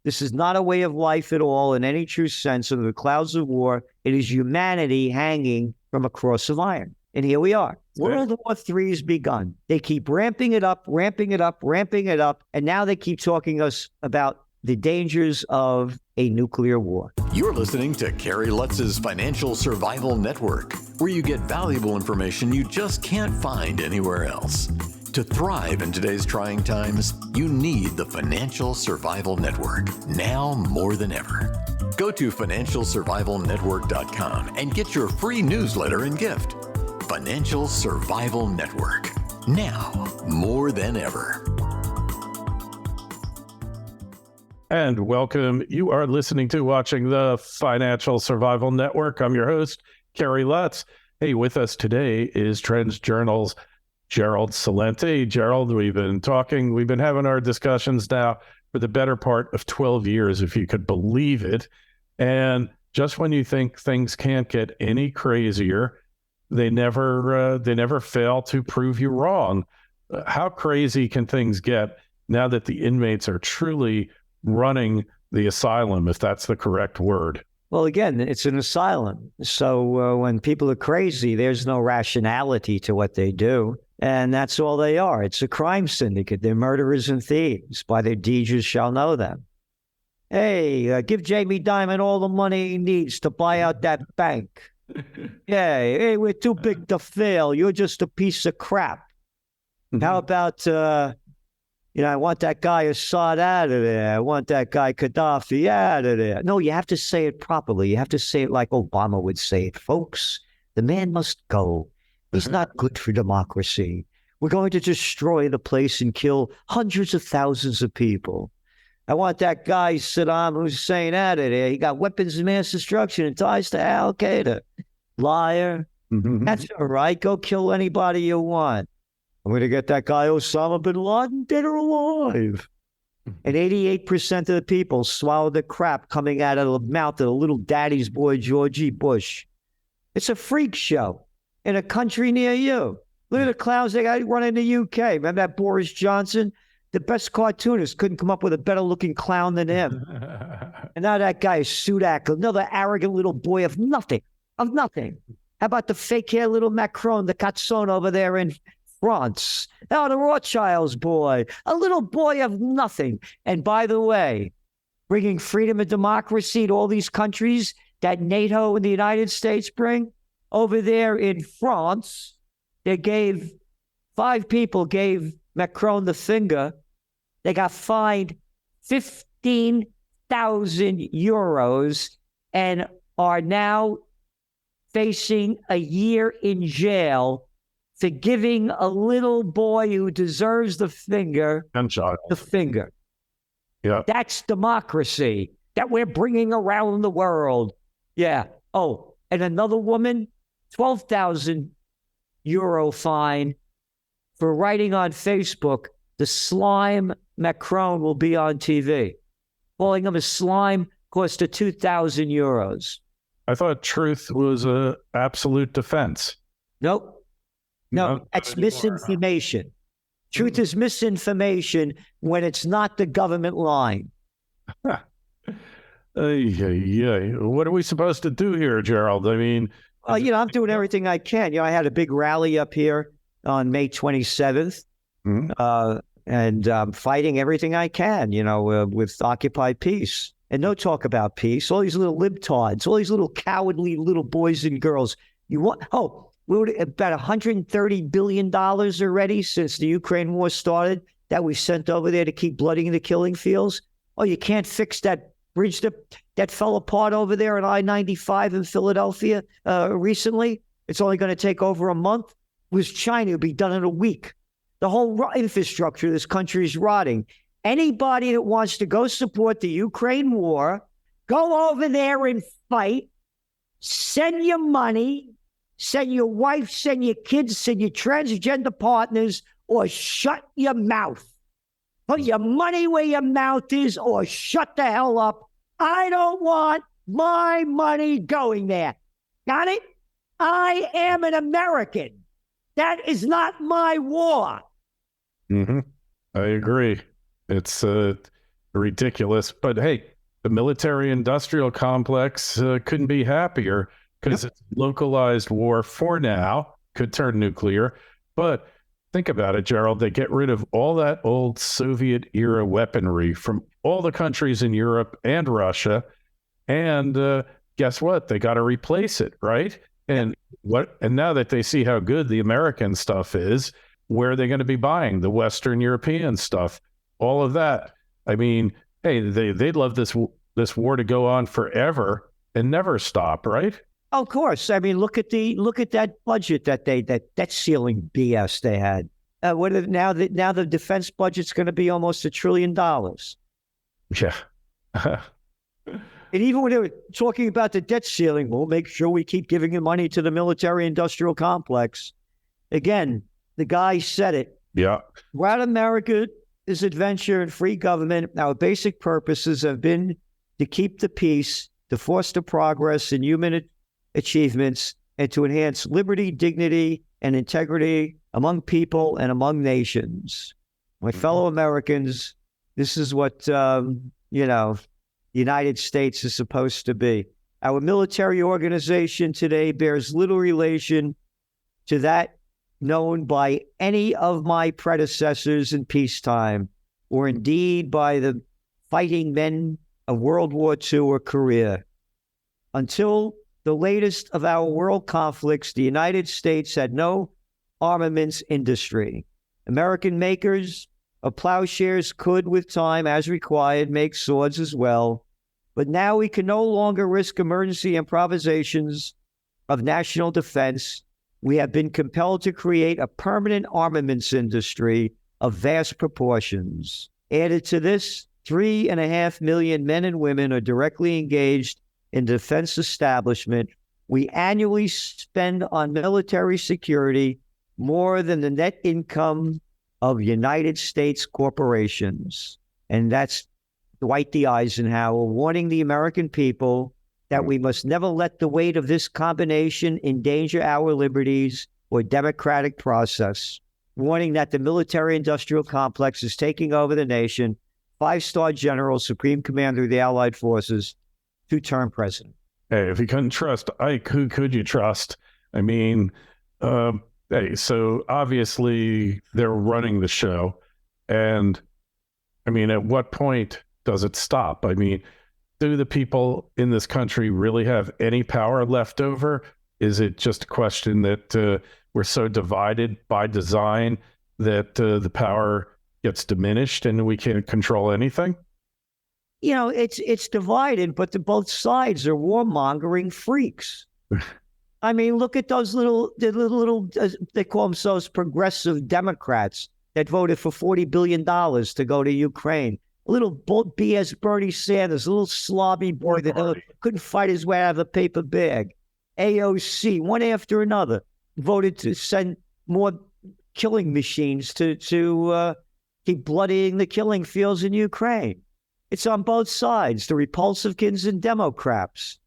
This is not a way of life at all in any true sense under the clouds of war. It is humanity hanging from a cross of iron. And here we are. World War III has begun. They keep ramping it up, ramping it up, ramping it up. And now they keep talking us about the dangers of a nuclear war. You're listening to Kerry Lutz's Financial Survival Network, where you get valuable information you just can't find anywhere else. To thrive in today's trying times, you need the Financial Survival Network, now more than ever. Go to financialsurvivalnetwork.com and get your free newsletter and gift. Financial Survival Network, now more than ever. And welcome. You are listening to watching the Financial Survival Network. I'm your host, Kerry Lutz. Hey, with us today is Trends Journal's Gerald Celente. Gerald, we've been having our discussions now for the better part of 12 years, if you could believe it. And just when you think things can't get any crazier, they never fail to prove you wrong. How crazy can things get now that the inmates are truly running the asylum, if that's the correct word? Well, again, it's an asylum. So when people are crazy, there's no rationality to what they do. And that's all they are. It's a crime syndicate. They're murderers and thieves. By their deeds you shall know them. Hey, give Jamie Dimon all the money he needs to buy out that bank. Yeah, hey, we're too big to fail. You're just a piece of crap. How about, I want that guy Assad out of there. I want that guy Gaddafi out of there. No, you have to say it properly. You have to say it like Obama would say it. Folks, the man must go. He's not good for democracy. We're going to destroy the place and kill hundreds of thousands of people. I want that guy Saddam Hussein out of there. He got weapons of mass destruction and ties to Al Qaeda. Liar. That's all right. Go kill anybody you want. I'm going to get that guy Osama bin Laden dead or alive. And 88% of the people swallowed the crap coming out of the mouth of the little daddy's boy, Georgie Bush. It's a freak show in a country near you. Look at the clowns they got running in the UK. Remember that Boris Johnson? The best cartoonist couldn't come up with a better looking clown than him. And now that guy is Sudak, another arrogant little boy of nothing. How about the fake hair little Macron, the Cazzone over there in France? Oh, the Rothschilds boy, a little boy of nothing. And by the way, bringing freedom and democracy to all these countries that NATO and the United States bring. Over there in France, five people gave Macron the finger. They got fined 15,000 euros and are now facing a year in jail for giving a little boy who deserves the finger, the finger. Yeah. That's democracy that we're bringing around the world. Yeah. Oh, and another woman, 12,000 euro fine for writing on Facebook, the slime Macron will be on TV. Calling him a slime cost her 2,000 euros. I thought truth was an absolute defense. Nope. No, that's misinformation. Truth is misinformation when it's not the government line. What are we supposed to do here, Gerald? I mean... Well, I'm doing everything I can. I had a big rally up here on May 27th, and I'm fighting everything I can, with Occupy Peace. And no talk about peace. All these little libtards, all these little cowardly little boys and girls. We're about $130 billion already since the Ukraine war started that we sent over there to keep bloodying the killing fields. Oh, you can't fix that bridge that fell apart over there on I-95 in Philadelphia recently. It's only going to take over a month. It was China, it'd be done in a week. The whole infrastructure of this country is rotting. Anybody that wants to go support the Ukraine war, go over there and fight, send your money, send your wife, send your kids, send your transgender partners, or shut your mouth. Put your money where your mouth is or shut the hell up. I don't want my money going there. Got it? I am an American. That is not my war. I agree. It's ridiculous. But hey, the military-industrial complex couldn't be happier because it's localized war for now, could turn nuclear. But think about it, Gerald. They get rid of all that old Soviet-era weaponry from all the countries in Europe and Russia. And guess what? They got to replace it, right? And now that they see how good the American stuff is, where are they going to be buying the Western European stuff? All of that. I mean, hey, they'd love this war to go on forever and never stop, right? Of course. I mean, look at that budget that debt ceiling BS they had. Now the defense budget's going to be almost $1 trillion. Yeah. And even when they were talking about the debt ceiling, we'll make sure we keep giving the money to the military-industrial complex. Again, the guy said it. Yeah. Throughout America is adventure and free government. Our basic purposes have been to keep the peace, to foster progress and human achievements, and to enhance liberty, dignity, and integrity among people and among nations. My fellow Americans, this is what, the United States is supposed to be. Our military organization today bears little relation to that known by any of my predecessors in peacetime, or indeed by the fighting men of World War II or Korea. Until the latest of our world conflicts, the United States had no armaments industry. American makers of plowshares could, with time as required, make swords as well. But now we can no longer risk emergency improvisations of national defense. We have been compelled to create a permanent armaments industry of vast proportions. Added to this, 3.5 million men and women are directly engaged in the defense establishment. We annually spend on military security more than the net income of United States corporations. And that's Dwight D. Eisenhower warning the American people that we must never let the weight of this combination endanger our liberties or democratic process, warning that the military-industrial complex is taking over the nation. 5-star general, supreme commander of the Allied forces, 2-term president. Hey, if you couldn't trust Ike, who could you trust? I mean, hey, so obviously they're running the show. And I mean, at what point does it stop? I mean, do the people in this country really have any power left over? Is it just a question that we're so divided by design that the power gets diminished and we can't control anything? You know, it's divided, but both sides are warmongering freaks. I mean, look at those little, they call themselves progressive Democrats that voted for $40 billion to go to Ukraine. A little BS Bernie Sanders, a little slobby boy that couldn't fight his way out of a paper bag. AOC, one after another, voted to send more killing machines to keep bloodying the killing fields in Ukraine. It's on both sides, the Republicans and Democrats.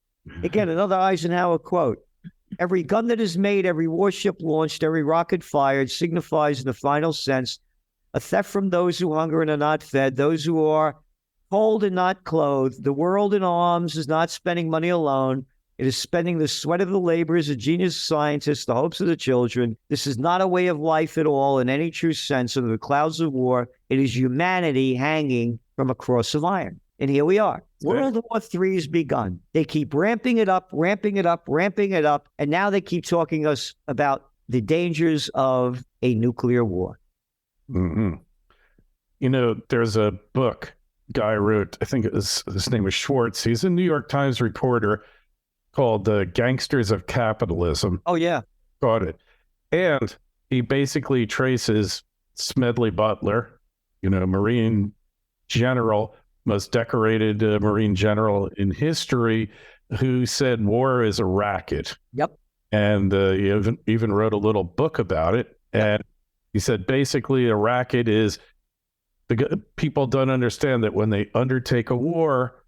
Again, another Eisenhower quote. Every gun that is made, every warship launched, every rocket fired signifies in the final sense a theft from those who hunger and are not fed, those who are cold and not clothed. The world in arms is not spending money alone. It is spending the sweat of the laborers, the genius scientists, the hopes of the children. This is not a way of life at all in any true sense under the clouds of war. It is humanity hanging from a cross of iron. And here we are. World War III has begun. They keep ramping it up, ramping it up, ramping it up. And now they keep talking us about the dangers of a nuclear war. Mm-hmm. You know, there's a book guy wrote, I think his name was Schwartz. He's a New York Times reporter, called The Gangsters of Capitalism. Oh, yeah. Got it. And he basically traces Smedley Butler, you know, Marine general, most decorated Marine general in history, who said war is a racket. Yep. And he even wrote a little book about it. And he said basically a racket is, people don't understand that when they undertake a war,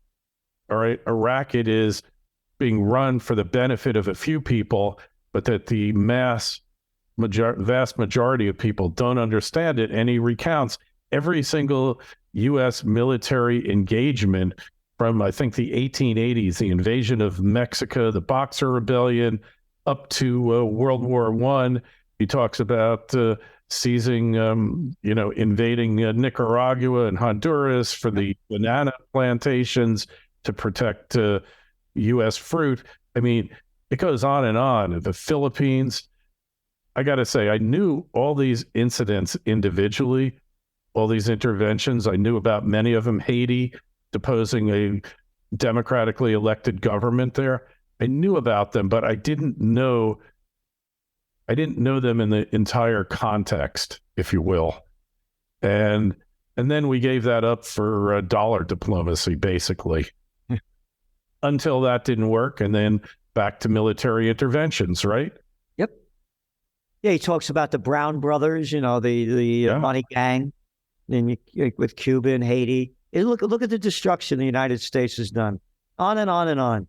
all right, a racket is being run for the benefit of a few people, but that the vast majority of people don't understand it. And he recounts every single U.S. military engagement from, I think, the 1880s, the invasion of Mexico, the Boxer Rebellion, up to World War I. He talks about seizing, invading Nicaragua and Honduras for the banana plantations to protect U.S. fruit. I mean, it goes on and on. The Philippines. I got to say, I knew all these incidents individually, all these interventions. I knew about many of them. Haiti, deposing a democratically elected government there. I knew about them, but I didn't know them in the entire context, if you will. And then we gave that up for dollar diplomacy, basically, until that didn't work. And then back to military interventions, right? Yep. Yeah, he talks about the Brown brothers, the money gang, with Cuba and Haiti. Look at the destruction the United States has done. On and on and on.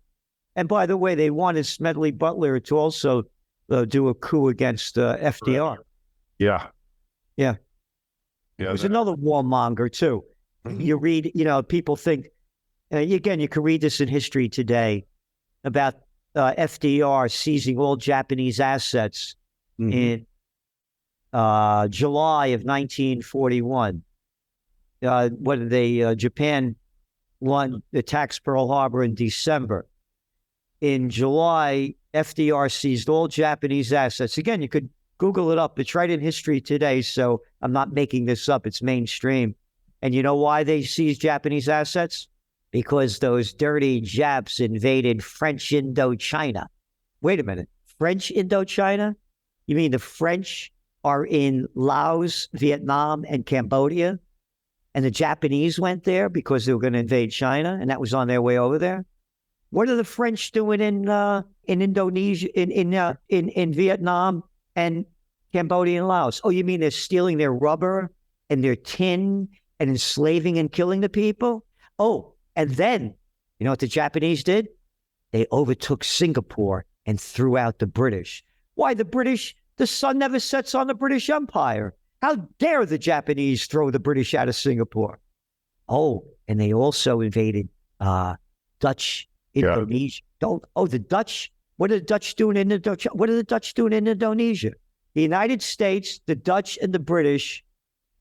And by the way, they wanted Smedley Butler to also do a coup against FDR. Yeah. There's another warmonger, too. Mm-hmm. You read, people think, again, you can read this in History Today about FDR seizing all Japanese assets in July of 1941. Japan attacks Pearl Harbor in December. In July, FDR seized all Japanese assets. Again, you could Google it up. It's right in History Today, so I'm not making this up. It's mainstream. And you know why they seized Japanese assets? Because those dirty Japs invaded French Indochina. Wait a minute. French Indochina? You mean the French are in Laos, Vietnam, and Cambodia? And the Japanese went there because they were going to invade China, and that was on their way over there? What are the French doing in Indonesia, in Vietnam and Cambodia and Laos? Oh, you mean they're stealing their rubber and their tin and enslaving and killing the people? Oh, and then, you know what the Japanese did? They overtook Singapore and threw out the British. Why, the British, the sun never sets on the British Empire. How dare the Japanese throw the British out of Singapore? Oh, and they also invaded Dutch Indonesia. The Dutch. What are the Dutch doing in Indonesia? What are the Dutch doing in Indonesia? The United States, the Dutch, and the British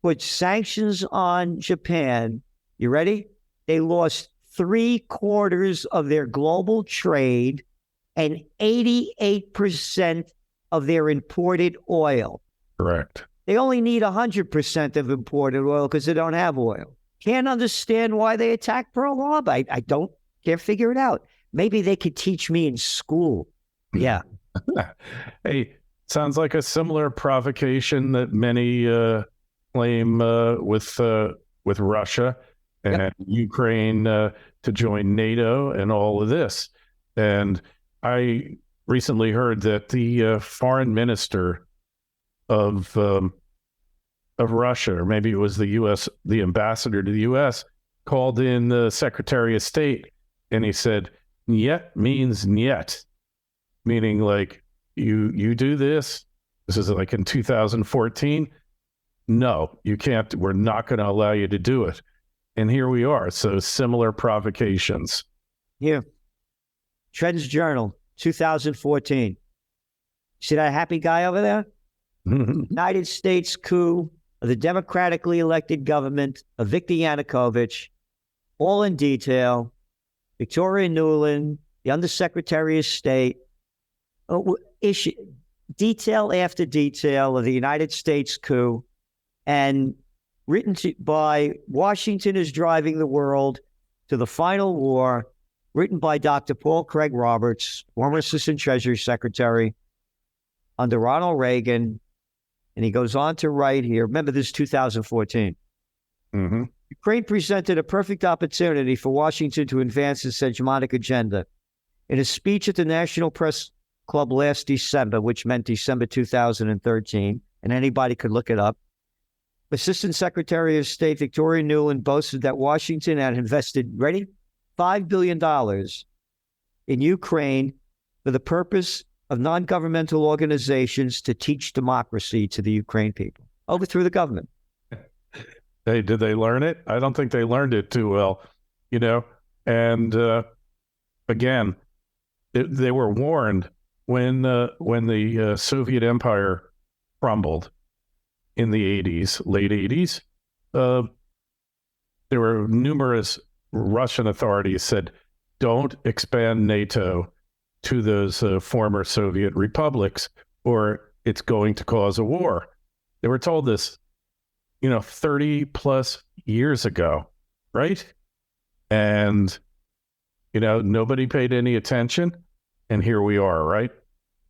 put sanctions on Japan. You ready? They lost 3/4 of their global trade and 88% of their imported oil. Correct. They only need 100% of imported oil because they don't have oil. Can't understand why they attacked Pearl Harbor. I can't figure it out. Maybe they could teach me in school. Yeah. Hey, sounds like a similar provocation that many claim with Russia and Ukraine to join NATO and all of this. And I recently heard that the foreign minister of Russia, or maybe it was the ambassador to the U.S., called in the Secretary of State, and he said, "Niet means niet," meaning like you do this. This is like in 2014. No, you can't. We're not going to allow you to do it. And here we are. So similar provocations. Here, Trends Journal, 2014. See that happy guy over there? United States coup of the democratically elected government of Viktor Yanukovych, all in detail. Victoria Nuland, the Undersecretary of State, detail after detail of the United States coup, and written by Washington is Driving the World to the Final War, written by Dr. Paul Craig Roberts, former Assistant Treasury Secretary under Ronald Reagan. And he goes on to write here, remember this is 2014. Mm-hmm. Ukraine presented a perfect opportunity for Washington to advance its hegemonic agenda. In a speech at the National Press Club last December, which meant December 2013, and anybody could look it up, Assistant Secretary of State Victoria Nuland boasted that Washington had invested, ready, $5 billion in Ukraine for the purpose of non-governmental organizations to teach democracy to the Ukraine people, overthrew the government. Hey, did they learn it? I don't think they learned it too well, you know. And again, they were warned when the Soviet Empire crumbled in the 80s, late 80s. There were numerous Russian authorities said, don't expand NATO to those former Soviet republics, or it's going to cause a war. They were told this, 30 plus years ago, right? And, nobody paid any attention. And here we are, right?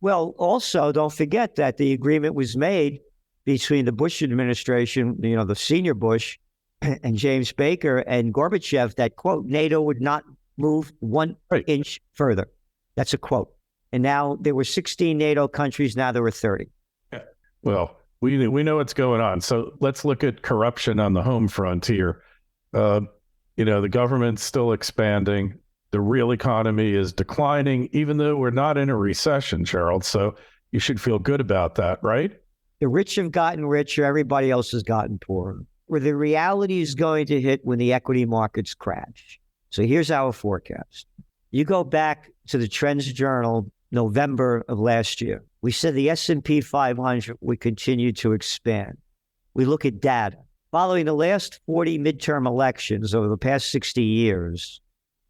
Well, also, don't forget that the agreement was made between the Bush administration, the senior Bush, and James Baker and Gorbachev that, quote, NATO would not move one inch further. That's a quote. And now there were 16 NATO countries. Now there were 30. Yeah. Well, we know what's going on. So let's look at corruption on the home frontier. The government's still expanding. The real economy is declining, even though we're not in a recession, Gerald. So you should feel good about that, right? The rich have gotten richer. Everybody else has gotten poorer. Where the reality is going to hit when the equity markets crash. So here's our forecast. You go back to the Trends Journal, November of last year. We said the S&P 500 would continue to expand. We look at data. Following the last 40 midterm elections over the past 60 years,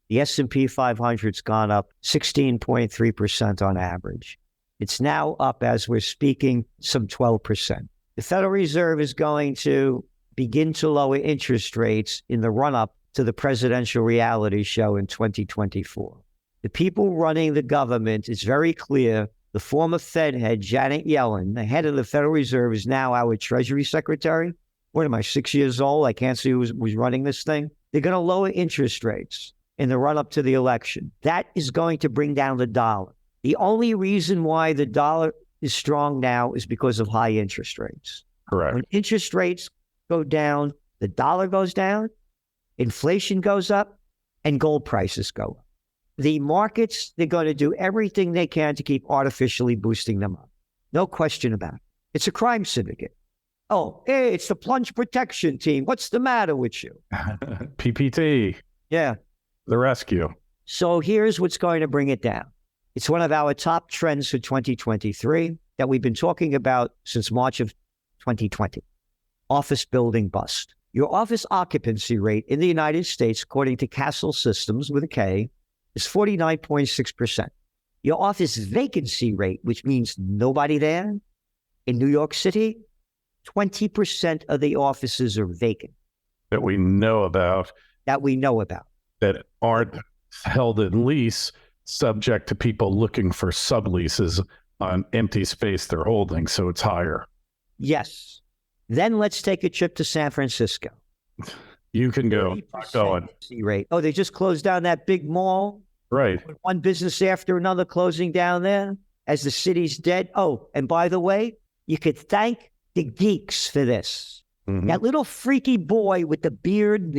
the S&P 500's gone up 16.3% on average. It's now up, as we're speaking, some 12%. The Federal Reserve is going to begin to lower interest rates in the run-up to the presidential reality show in 2024. The people running the government, it's very clear, the former Fed head, Janet Yellen, the head of the Federal Reserve, is now our Treasury Secretary. What am I, 6 years old? I can't see who was running this thing. They're going to lower interest rates in the run-up to the election. That is going to bring down the dollar. The only reason why the dollar is strong now is because of high interest rates. Correct. When interest rates go down, the dollar goes down, inflation goes up, and gold prices go up. The markets, they're going to do everything they can to keep artificially boosting them up. No question about it. It's a crime syndicate. Oh, hey, it's the plunge protection team. What's the matter with you? PPT. Yeah. The rescue. So here's what's going to bring it down. It's one of our top trends for 2023 that we've been talking about since March of 2020. Office building bust. Your office occupancy rate in the United States, according to Castle Systems with a K, is 49.6%. Your office vacancy rate, which means nobody there, in New York City, 20% of the offices are vacant. That we know about. That aren't held in lease, subject to people looking for subleases on empty space they're holding, so it's higher. Yes. Then let's take a trip to San Francisco. You can go. Not going. Rate. Oh, they just closed down that big mall. Right. One business after another closing down there as the city's dead. Oh, and by the way, you could thank the geeks for this. Mm-hmm. That little freaky boy with the beard,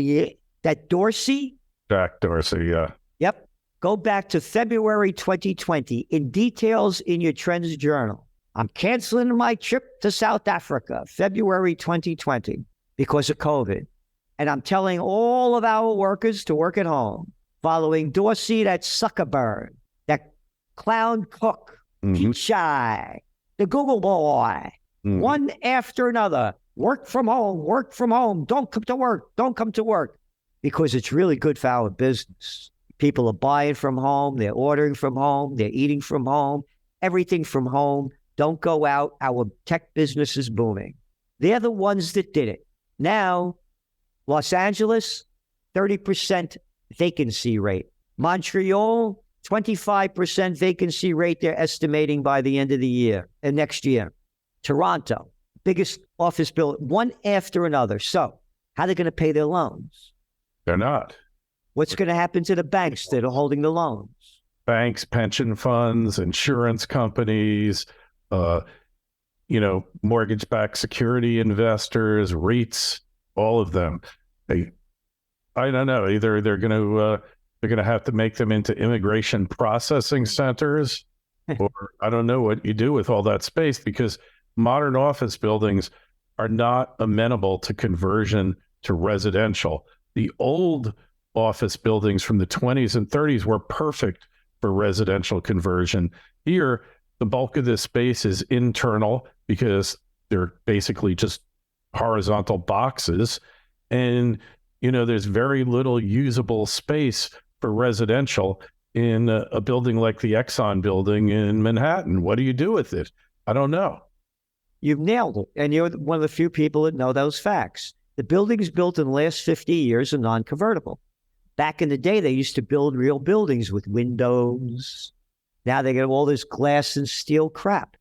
that Dorsey. Jack Dorsey, yeah. Yep. Go back to February 2020 in details in your Trends Journal. I'm canceling my trip to South Africa, February 2020, because of COVID. And I'm telling all of our workers to work at home. Following Dorsey, that Zuckerberg, that clown cook, Pete Shy, the Google boy, one after another. Work from home. Don't come to work. Because it's really good for our business. People are buying from home. They're ordering from home. They're eating from home. Everything from home. Don't go out. Our tech business is booming. They're the ones that did it. Now, Los Angeles, 30% vacancy rate. Montreal, 25% vacancy rate they're estimating by the end of the year and next year. Toronto, biggest office building, one after another. So how are they going to pay their loans? They're not. What's going to happen to the banks that are holding the loans? Banks, pension funds, insurance companies, mortgage-backed security investors, REITs, all of them. I don't know. Either they're going to have to make them into immigration processing centers, or I don't know what you do with all that space, because modern office buildings are not amenable to conversion to residential. The old office buildings from the 20s and 30s were perfect for residential conversion. Here, the bulk of this space is internal because they're basically just horizontal boxes. And, there's very little usable space for residential in a building like the Exxon building in Manhattan. What do you do with it? I don't know. You've nailed it. And you're one of the few people that know those facts. The buildings built in the last 50 years are non-convertible. Back in the day, they used to build real buildings with windows. Now they get all this glass and steel crap.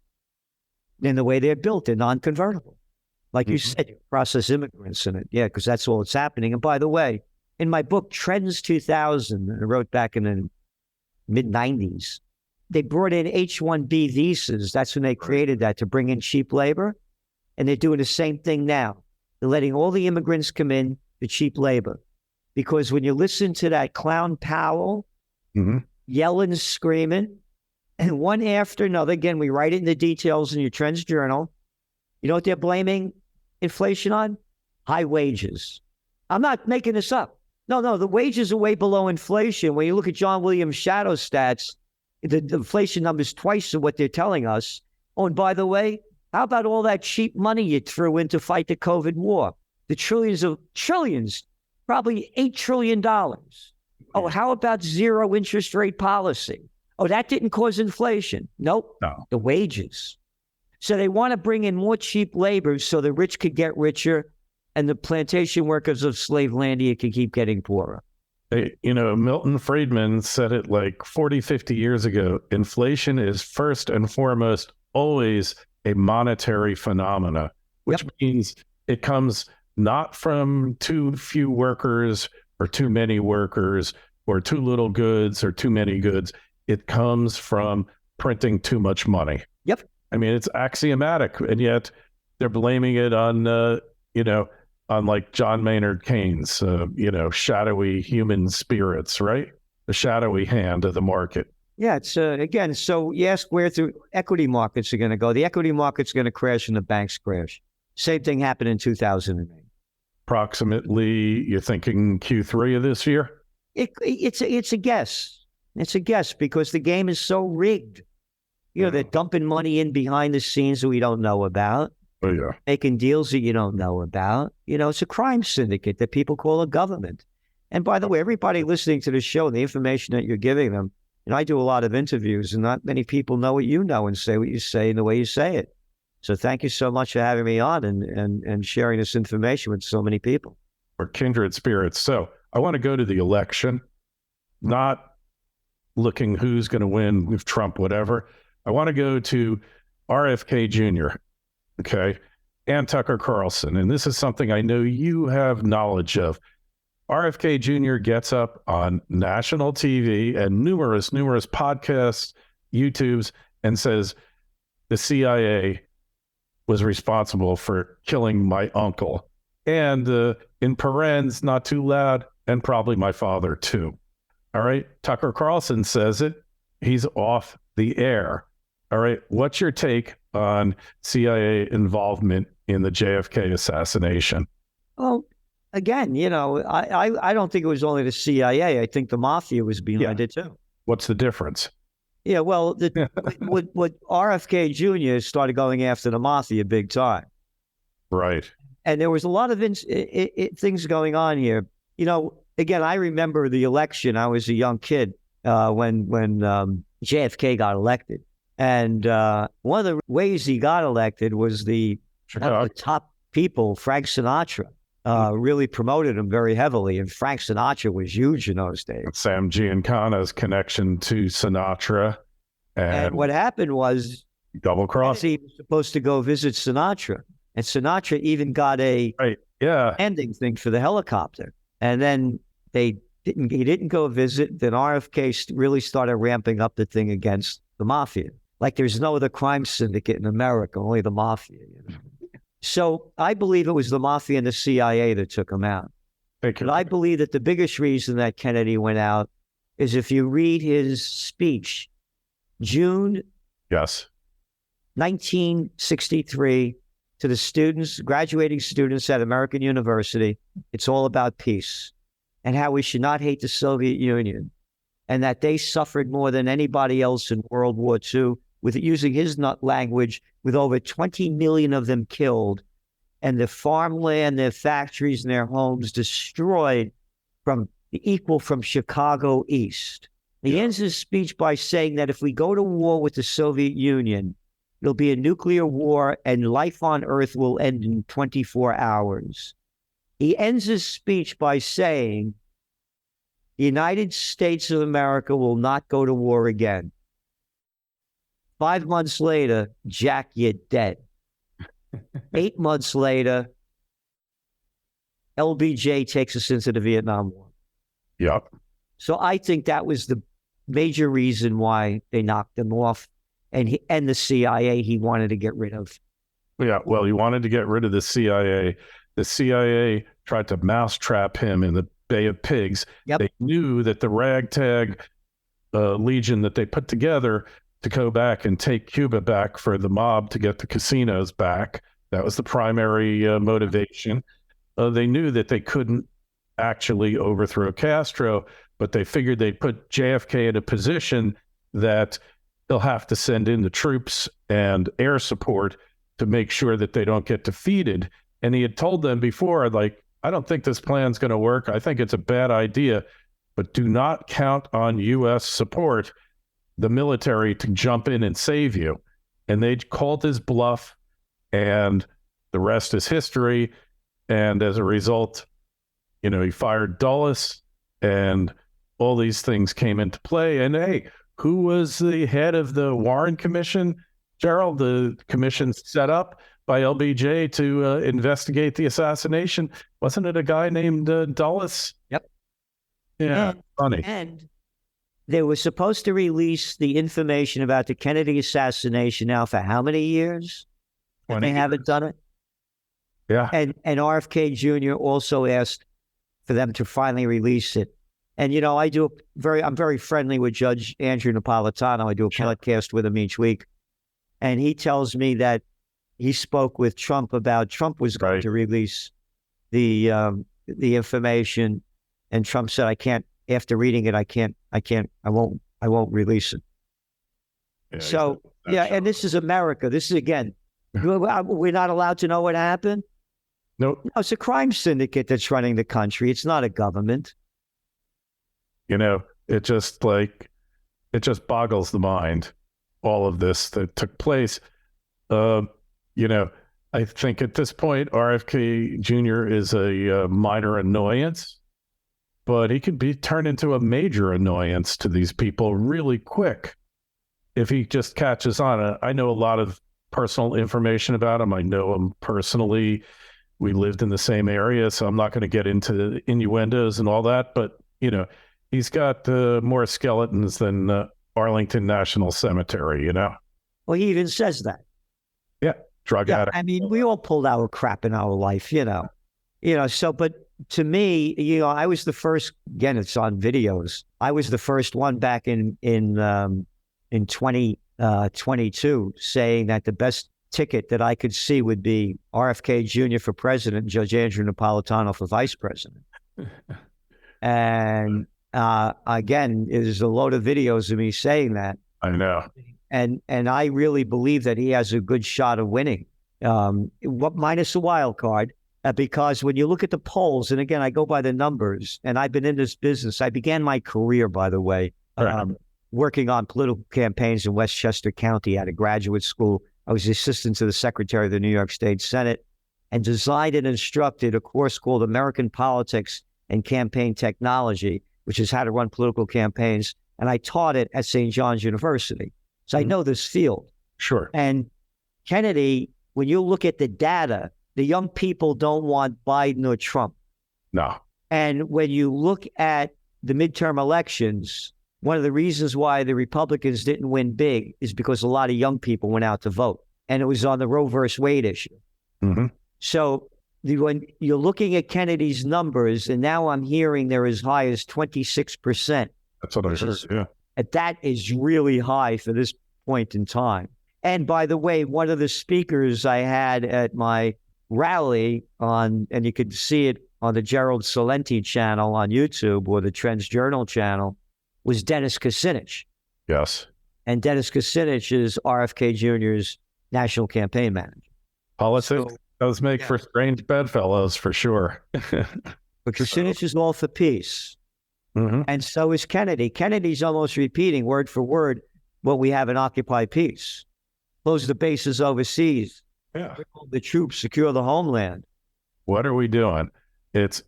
In the way they're built, they're non-convertible. Like you said, you process immigrants in it. Yeah, because that's all that's happening. And by the way, in my book, Trends 2000, I wrote back in the mid-90s, they brought in H-1B visas. That's when they created that, to bring in cheap labor. And they're doing the same thing now. They're letting all the immigrants come in for cheap labor. Because when you listen to that clown Powell yelling, screaming, and one after another, again, we write it in the details in your Trends Journal. You know what they're blaming inflation on? High wages. I'm not making this up. No, the wages are way below inflation. When you look at John Williams' shadow stats, the inflation number is twice of what they're telling us. Oh, and by the way, how about all that cheap money you threw in to fight the COVID war? The trillions, probably $8 trillion. Oh, how about zero interest rate policy? Oh, that didn't cause inflation. Nope. No. The wages. So they want to bring in more cheap labor so the rich could get richer and the plantation workers of Slavelandia could keep getting poorer. Milton Friedman said it like 40, 50 years ago. Inflation is first and foremost always a monetary phenomena, which means it comes not from too few workers or too many workers or too little goods or too many goods. It comes from printing too much money. Yep. I mean, it's axiomatic, and yet they're blaming it on, on like John Maynard Keynes, shadowy human spirits, right? The shadowy hand of the market. Yeah, it's again, so you ask where the equity markets are going to go. The equity market's going to crash and the banks crash. Same thing happened in 2008. Approximately, you're thinking Q3 of this year? It's a guess. It's a guess because the game is so rigged. They're dumping money in behind the scenes that we don't know about. Oh, yeah. Making deals that you don't know about. It's a crime syndicate that people call a government. And by the way, everybody listening to the show, the information that you're giving them, I do a lot of interviews and not many people know what you know and say what you say and the way you say it. So thank you so much for having me on and sharing this information with so many people. We're kindred spirits. So I want to go to the election, not looking who's going to win with Trump, whatever. I want to go to RFK Jr., okay, and Tucker Carlson. And this is something I know you have knowledge of. RFK Jr. gets up on national TV and numerous podcasts, YouTubes, and says the CIA was responsible for killing my uncle. And in parens, not too loud, and probably my father too. All right. Tucker Carlson says it. He's off the air. All right. What's your take on CIA involvement in the JFK assassination? Well, again, I don't think it was only the CIA. I think the mafia was behind it too. What's the difference? Yeah, well, what RFK Jr. started going after the mafia big time. Right. And there was a lot of things going on here. Again, I remember the election. I was a young kid when JFK got elected. And one of the ways he got elected was one of the top people, Frank Sinatra, really promoted him very heavily. And Frank Sinatra was huge in those days. Sam Giancana's connection to Sinatra. And what happened was double cross. He was supposed to go visit Sinatra. And Sinatra even got a landing thing for the helicopter. And then he didn't go visit. Then RFK really started ramping up the thing against the mafia. Like there's no other crime syndicate in America, only the mafia. So I believe it was the mafia and the CIA that took him out. But I believe that the biggest reason that Kennedy went out is if you read his speech, June 1963, to the students, graduating students at American University, it's all about peace and how we should not hate the Soviet Union, and that they suffered more than anybody else in World War II, with using his language, with over 20 million of them killed, and their farmland, their factories, and their homes destroyed from Chicago east. He ends his speech by saying that if we go to war with the Soviet Union, it'll be a nuclear war and life on Earth will end in 24 hours. He ends his speech by saying, the United States of America will not go to war again. 5 months later, Jack, you're dead. 8 months later, LBJ takes us into the Vietnam War. Yep. So I think that was the major reason why they knocked him off. And the CIA he wanted to get rid of. Yeah, well, he wanted to get rid of the CIA. The CIA tried to mousetrap him in the Bay of Pigs. Yep. They knew that the ragtag legion that they put together to go back and take Cuba back for the mob to get the casinos back, that was the primary motivation. They knew that they couldn't actually overthrow Castro, but they figured they'd put JFK in a position that they'll have to send in the troops and air support to make sure that they don't get defeated. And he had told them before, like, I don't think this plan's going to work. I think it's a bad idea, but do not count on U.S. support, the military, to jump in and save you. And they called his bluff, and the rest is history. And as a result, he fired Dulles, and all these things came into play. And hey, who was the head of the Warren Commission, Gerald? The commission set up by LBJ to investigate the assassination. Wasn't it a guy named Dulles? Yep. Yeah, funny. And they were supposed to release the information about the Kennedy assassination now for how many years? 20 they haven't done it. Yeah. And RFK Jr. also asked for them to finally release it. And, I'm very friendly with Judge Andrew Napolitano. I do a podcast with him each week. And he tells me that he spoke with Trump about Trump was going to release the information. And Trump said, I can't, after reading it, I won't release it. Yeah, so, and this is America. This is, again, we're not allowed to know what happened. Nope. No, it's a crime syndicate that's running the country. It's not a government. It just boggles the mind, all of this that took place. I think at this point, RFK Jr. is a minor annoyance, but he could be turned into a major annoyance to these people really quick if he just catches on. I know a lot of personal information about him. I know him personally. We lived in the same area, so I'm not going to get into the innuendos and all that, but, he's got more skeletons than Arlington National Cemetery, Well, he even says that. Yeah, drug addict. I mean, we all pulled our crap in our life, so, but to me, I was the first, again, it's on videos. I was the first one back in 2022 saying that the best ticket that I could see would be RFK Jr. for president, Judge Andrew Napolitano for vice president. And again, there's a load of videos of me saying that. I know. And I really believe that he has a good shot of winning, minus a wild card, because when you look at the polls, and again, I go by the numbers, and I've been in this business. I began my career, by the way, working on political campaigns in Westchester County at a graduate school. I was the assistant to the secretary of the New York State Senate and designed and instructed a course called American Politics and Campaign Technology, which is how to run political campaigns. And I taught it at St. John's University. So I know this field. Sure. And Kennedy, when you look at the data, the young people don't want Biden or Trump. No. And when you look at the midterm elections, one of the reasons why the Republicans didn't win big is because a lot of young people went out to vote. And it was on the Roe versus Wade issue. Mm-hmm. So when you're looking at Kennedy's numbers, and now I'm hearing they're as high as 26%. That's what I heard, yeah. That is really high for this point in time. And by the way, one of the speakers I had at my rally and you could see it on the Gerald Celente channel on YouTube or the Trends Journal channel, was Dennis Kucinich. Yes. And Dennis Kucinich is RFK Jr.'s national campaign manager. Politics does make for strange bedfellows, for sure. But Kucinich is all for peace. Mm-hmm. And so is Kennedy. Kennedy's almost repeating word for word what we have in Occupy Peace. Close the bases overseas. Yeah. The troops, secure the homeland. What are we doing? It's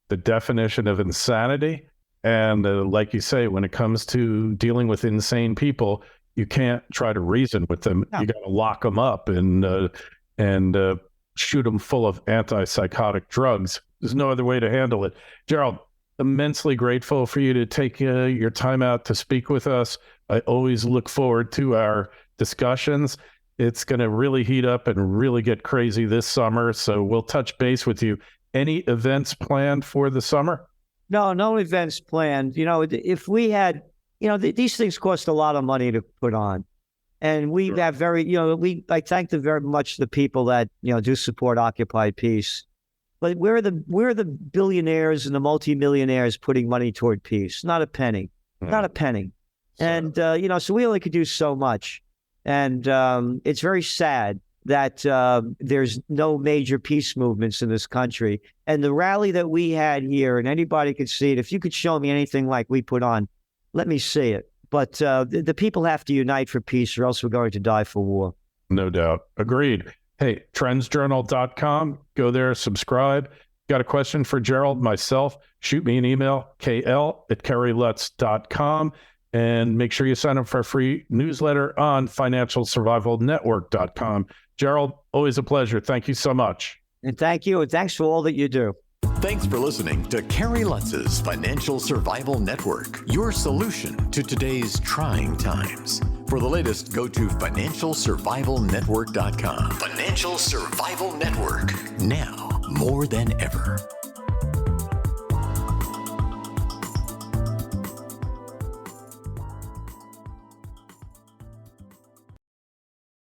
the definition of insanity. And like you say, when it comes to dealing with insane people, you can't try to reason with them. No. You got to lock them up and shoot them full of antipsychotic drugs. There's no other way to handle it. Gerald, immensely grateful for you to take your time out to speak with us. I always look forward to our discussions. It's going to really heat up and really get crazy this summer. So we'll touch base with you. Any events planned for the summer? No events planned. If we had, these things cost a lot of money to put on. And we have I thank very much the people that, do support Occupy Peace. But we're the billionaires and the multimillionaires putting money toward peace. Not a penny. Not a penny. And, so we only could do so much. And it's very sad that there's no major peace movements in this country. And the rally that we had here, and anybody could see it, if you could show me anything like we put on, let me see it. But the people have to unite for peace or else we're going to die for war. No doubt. Agreed. Hey, trendsjournal.com. Go there, subscribe. Got a question for Gerald, myself, shoot me an email, kl@kerrylutz.com. And make sure you sign up for a free newsletter on financialsurvivalnetwork.com. Gerald, always a pleasure. Thank you so much. And thank you. And thanks for all that you do. Thanks for listening to Kerry Lutz's Financial Survival Network, your solution to today's trying times. For the latest, go to financialsurvivalnetwork.com. Financial Survival Network, now more than ever.